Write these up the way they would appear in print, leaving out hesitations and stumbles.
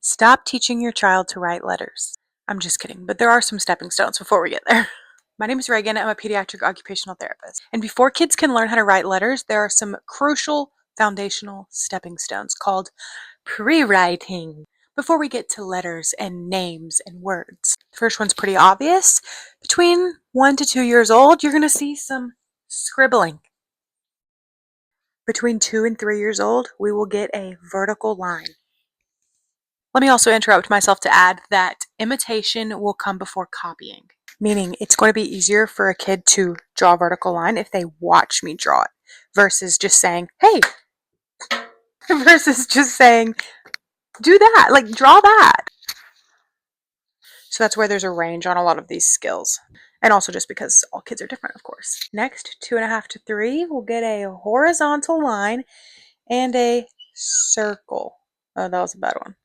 Stop teaching your child to write letters. I'm just kidding, but there are some stepping stones before we get there. My name is Reagan. I'm a pediatric occupational therapist. And before kids can learn how to write letters, there are some crucial foundational stepping stones called pre-writing before we get to letters and names and words. The first one's pretty obvious. Between 1 to 2 years old, you're going to see some scribbling. Between 2 and 3 years old, we will get a vertical line. Let me also interrupt myself to add that imitation will come before copying, meaning it's going to be easier for a kid to draw a vertical line if they watch me draw it versus just saying, hey, versus just saying, do that, like draw that. So that's where there's a range on a lot of these skills. And also just because all kids are different, of course. Next, 2.5 to 3, we'll get a horizontal line and a circle. Oh, that was a bad one.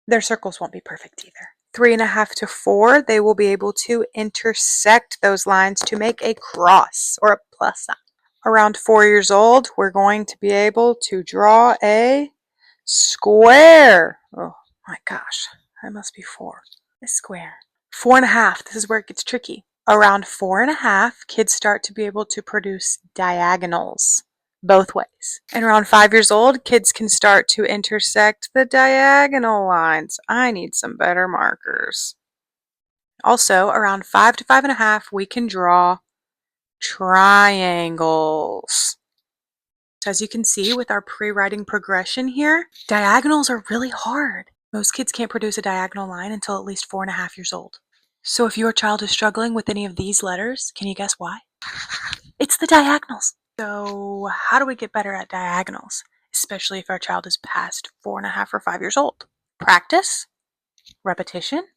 Their circles won't be perfect either. 3.5 to 4, they will be able to intersect those lines to make a cross or a plus sign. Around 4 years old, we're going to be able to draw a square. Oh my gosh, that must be 4. A square. 4.5, this is where it gets tricky. Around 4.5, kids start to be able to produce diagonals both ways. And around 5 years old, kids can start to intersect the diagonal lines. I need some better markers. Also, around 5 to 5.5, we can draw triangles. So as you can see with our pre-writing progression here, diagonals are really hard. Most kids can't produce a diagonal line until at least 4.5 years old. So if your child is struggling with any of these letters, can you guess why? It's the diagonals. So how do we get better at diagonals, especially if our child is past 4.5 or 5 years old? Practice? Repetition?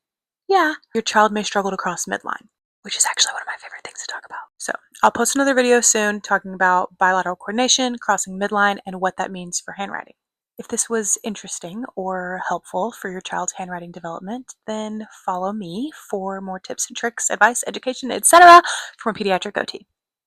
Yeah, your child may struggle to cross midline, which is actually one of my favorite things to talk about. So I'll post another video soon talking about bilateral coordination, crossing midline, and what that means for handwriting. If this was interesting or helpful for your child's handwriting development, then follow me for more tips and tricks, advice, education, etc. from a pediatric OT.